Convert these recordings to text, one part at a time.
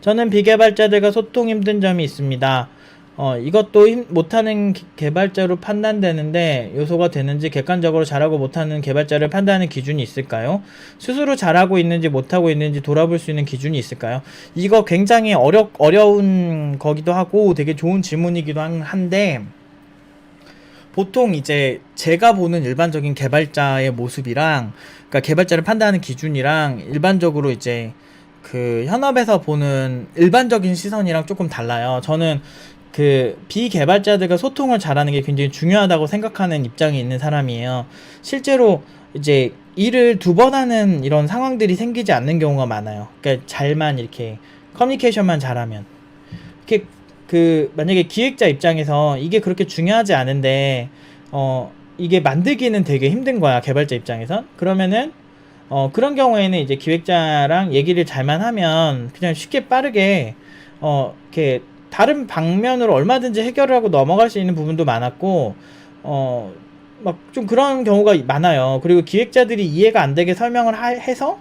저는 비개발자들과 소통 힘든 점이 있습니다. 이것도 못하는 개발자로 판단되는데 요소가 되는지, 객관적으로 잘하고 못하는 개발자를 판단하는 기준이 있을까요? 스스로 잘하고 있는지 못하고 있는지 돌아볼 수 있는 기준이 있을까요? 이거 굉장히 어려운 거기도 하고 되게 좋은 질문이기도 한데, 보통 이제 제가 보는 일반적인 개발자의 모습이랑, 그러니까 개발자를 판단하는 기준이랑 일반적으로 이제 그 현업에서 보는 일반적인 시선이랑 조금 달라요. 저는 그 비개발자들과 소통을 잘하는 게 굉장히 중요하다고 생각하는 입장에 있는 사람이에요. 실제로 이제 일을 두 번 하는 이런 상황들이 생기지 않는 경우가 많아요. 그러니까 잘만 이렇게 커뮤니케이션만 잘하면. 이렇게 그 만약에 기획자 입장에서 이게 그렇게 중요하지 않은데 이게 만들기는 되게 힘든 거야, 개발자 입장에선. 그러면은 그런 경우에는 이제 기획자랑 얘기를 잘만 하면 그냥 쉽게 빠르게 이렇게 다른 방면으로 얼마든지 해결을 하고 넘어갈 수 있는 부분도 많았고, 막 좀 그런 경우가 많아요. 그리고 기획자들이 이해가 안 되게 설명을 해서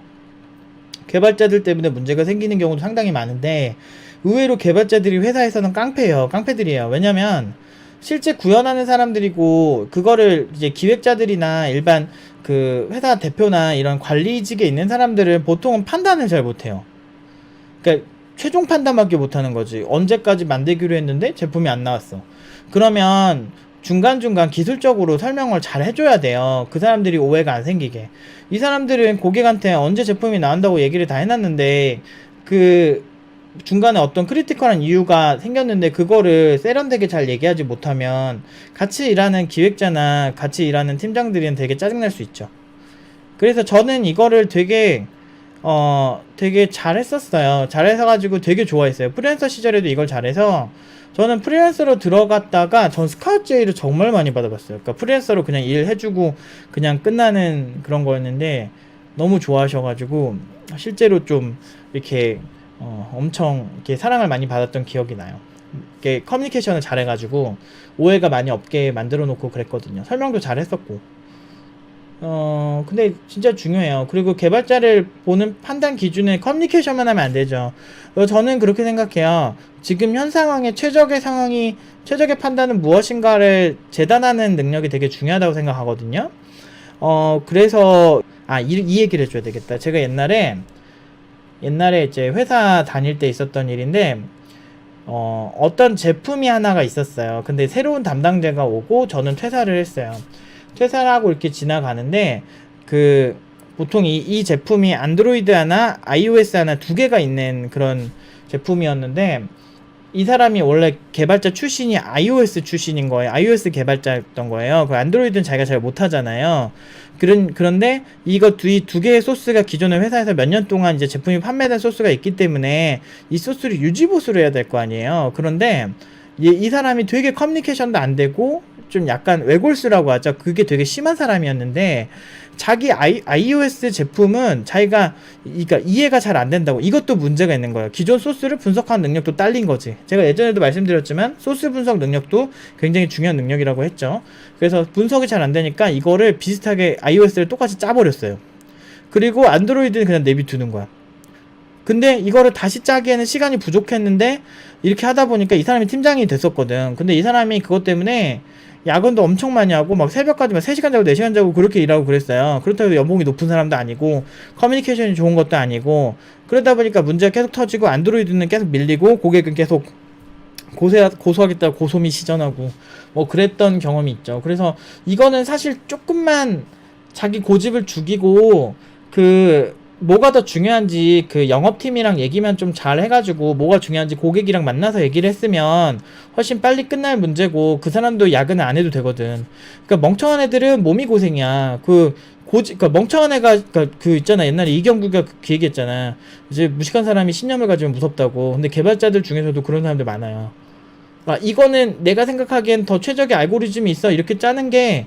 개발자들 때문에 문제가 생기는 경우도 상당히 많은데, 의외로 개발자들이 회사에서는 깡패들이에요. 왜냐면 실제 구현하는 사람들이고, 그거를 이제 기획자들이나 일반 그 회사 대표나 이런 관리직에 있는 사람들은 보통은 판단을 잘 못해요. 그러니까 최종 판단밖에 못하는 거지. 언제까지 만들기로 했는데 제품이 안 나왔어. 그러면 중간중간 기술적으로 설명을 잘 해줘야 돼요. 그 사람들이 오해가 안 생기게. 이 사람들은 고객한테 언제 제품이 나온다고 얘기를 다 해놨는데, 그 중간에 어떤 크리티컬한 이유가 생겼는데 그거를 세련되게 잘 얘기하지 못하면 같이 일하는 기획자나 같이 일하는 팀장들은 되게 짜증날 수 있죠. 그래서 저는 이거를 되게 잘했었어요. 잘해서가지고 되게 좋아했어요. 프리랜서 시절에도 이걸 잘해서, 저는 프리랜서로 들어갔다가 전 스카우트 제의를 정말 많이 받아봤어요. 그러니까 프리랜서로 그냥 일해주고 그냥 끝나는 그런 거였는데, 너무 좋아하셔가지고 실제로 좀 이렇게 엄청 이렇게 사랑을 많이 받았던 기억이 나요. 이렇게 커뮤니케이션을 잘해가지고 오해가 많이 없게 만들어 놓고 그랬거든요. 설명도 잘했었고. 근데 진짜 중요해요. 그리고 개발자를 보는 판단 기준은 커뮤니케이션만 하면 안 되죠. 저는 그렇게 생각해요. 지금 현 상황의 최적의 판단은 무엇인가를 재단하는 능력이 되게 중요하다고 생각하거든요. 그래서, 이 얘기를 해줘야 되겠다. 제가 옛날에 이제 회사 다닐 때 있었던 일인데, 어떤 제품이 하나가 있었어요. 근데 새로운 담당자가 오고 저는 퇴사를 했어요. 퇴사를 하고 이렇게 지나가는데, 보통 이 제품이 안드로이드 하나, iOS 하나 두 개가 있는 그런 제품이었는데, 이 사람이 원래 개발자 출신이 iOS 출신인 거예요. iOS 개발자였던 거예요. 그 안드로이드는 자기가 잘 못하잖아요. 그런데 이거 두 개의 소스가 기존의 회사에서 몇 년 동안 이제 제품이 판매된 소스가 있기 때문에 이 소스를 유지보수를 해야 될 거 아니에요. 그런데 이 사람이 되게 커뮤니케이션도 안 되고 좀 약간 외골수라고 하죠. 그게 되게 심한 사람이었는데, 자기 iOS 제품은 자기가 그러니까 이해가 잘 안 된다고. 이것도 문제가 있는 거예요. 기존 소스를 분석하는 능력도 딸린 거지. 제가 예전에도 말씀드렸지만 소스 분석 능력도 굉장히 중요한 능력이라고 했죠. 그래서 분석이 잘 안 되니까 이거를 비슷하게 iOS를 똑같이 짜버렸어요. 그리고 안드로이드는 그냥 내비두는 거야. 근데 이거를 다시 짜기에는 시간이 부족했는데, 이렇게 하다 보니까 이 사람이 팀장이 됐었거든. 근데 이 사람이 그것 때문에 야근도 엄청 많이 하고 막 새벽까지 막 3시간 자고 4시간 자고 그렇게 일하고 그랬어요. 그렇다고 연봉이 높은 사람도 아니고 커뮤니케이션이 좋은 것도 아니고, 그러다 보니까 문제가 계속 터지고 안드로이드는 계속 밀리고 고객은 계속 고소하겠다고 고소미 시전하고 뭐 그랬던 경험이 있죠. 그래서 이거는 사실 조금만 자기 고집을 죽이고, 뭐가 더 중요한지 영업팀이랑 얘기만 좀 잘 해가지고 뭐가 중요한지 고객이랑 만나서 얘기를 했으면 훨씬 빨리 끝날 문제고, 그 사람도 야근을 안 해도 되거든. 그러니까 멍청한 애들은 몸이 고생이야. 그러니까 멍청한 애가, 있잖아. 옛날에 이경규가 그 얘기했잖아. 이제 무식한 사람이 신념을 가지면 무섭다고. 근데 개발자들 중에서도 그런 사람들 많아요. 이거는 내가 생각하기엔 더 최적의 알고리즘이 있어, 이렇게 짜는 게,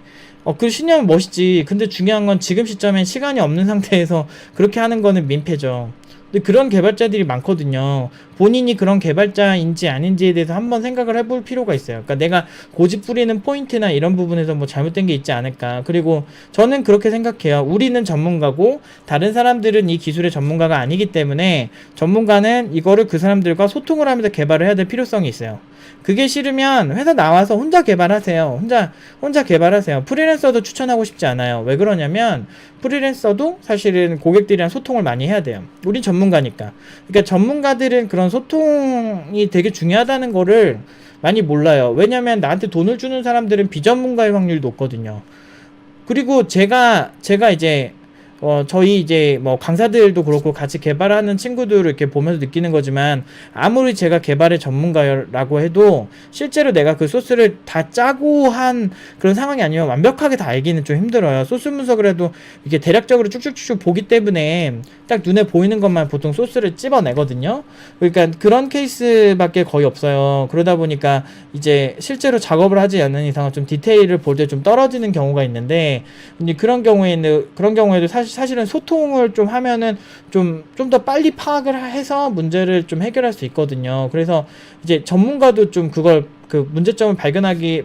그 신념은 멋있지. 근데 중요한 건 지금 시점엔 시간이 없는 상태에서 그렇게 하는 거는 민폐죠. 근데 그런 개발자들이 많거든요. 본인이 그런 개발자인지 아닌지에 대해서 한번 생각을 해볼 필요가 있어요. 그러니까 내가 고집 부리는 포인트나 이런 부분에서 뭐 잘못된 게 있지 않을까. 그리고 저는 그렇게 생각해요. 우리는 전문가고 다른 사람들은 이 기술의 전문가가 아니기 때문에 전문가는 이거를 그 사람들과 소통을 하면서 개발을 해야 될 필요성이 있어요. 그게 싫으면 회사 나와서 혼자 개발하세요. 혼자 개발하세요. 프리랜서도 추천하고 싶지 않아요. 왜 그러냐면 프리랜서도 사실은 고객들이랑 소통을 많이 해야 돼요. 우린 전문가니까. 그러니까 전문가들은 그런 소통이 되게 중요하다는 거를 많이 몰라요. 왜냐면 나한테 돈을 주는 사람들은 비전문가의 확률이 높거든요. 그리고 제가 이제 저희 이제 뭐 강사들도 그렇고 같이 개발하는 친구들을 이렇게 보면서 느끼는 거지만 아무리 제가 개발의 전문가라고 해도 실제로 내가 그 소스를 다 짜고 한 그런 상황이 아니면 완벽하게 다 알기는 좀 힘들어요. 소스 분석을 해도 이게 대략적으로 쭉쭉쭉 보기 때문에 딱 눈에 보이는 것만 보통 소스를 찝어내거든요. 그러니까 그런 케이스밖에 거의 없어요. 그러다 보니까 이제 실제로 작업을 하지 않는 이상은 좀 디테일을 볼 때 좀 떨어지는 경우가 있는데 그런 경우에도 사실은 소통을 좀 하면은 좀 더 빨리 파악을 해서 문제를 좀 해결할 수 있거든요. 그래서 이제 전문가도 좀 그걸 그 문제점을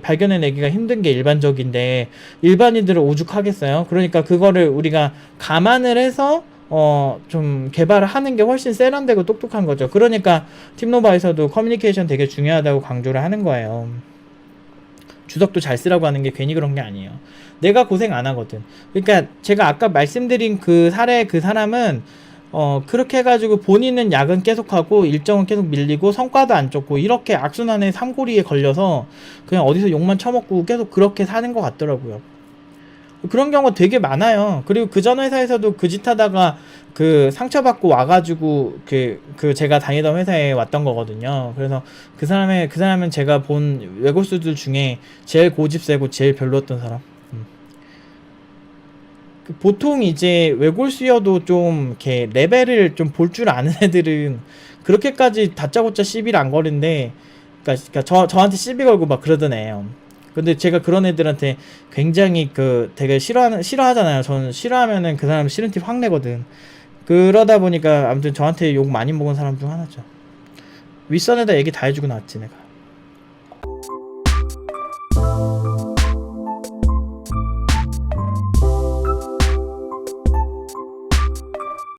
발견해내기가 힘든 게 일반적인데 일반인들은 오죽하겠어요. 그러니까 그거를 우리가 감안을 해서 좀 개발을 하는 게 훨씬 세련되고 똑똑한 거죠. 그러니까 팀노바에서도 커뮤니케이션 되게 중요하다고 강조를 하는 거예요. 주석도 잘 쓰라고 하는 게 괜히 그런 게 아니에요. 내가 고생 안 하거든. 그러니까 제가 아까 말씀드린 그 사람은 그렇게 해가지고 본인은 야근 계속하고 일정은 계속 밀리고 성과도 안 쫓고 이렇게 악순환의 삼고리에 걸려서 그냥 어디서 욕만 처먹고 계속 그렇게 사는 것 같더라고요. 그런 경우가 되게 많아요. 그리고 그 전 회사에서도 그 짓 하다가 그 상처받고 와가지고 그 제가 다니던 회사에 왔던 거거든요. 그래서 그 사람은 제가 본 외골수들 중에 제일 고집 세고 제일 별로였던 사람. 보통 이제 외골수여도 좀 이렇게 레벨을 좀 볼 줄 아는 애들은 그렇게까지 다짜고짜 시비를 안 거는데, 그러니까 저한테 시비 걸고 막 그러던 애예요. 근데 제가 그런 애들한테 굉장히 되게 싫어하잖아요. 저는 싫어하면은 그 사람 싫은 티 확 내거든. 그러다 보니까 아무튼 저한테 욕 많이 먹은 사람 중 하나죠. 윗선에다 얘기 다 해주고 나왔지 내가.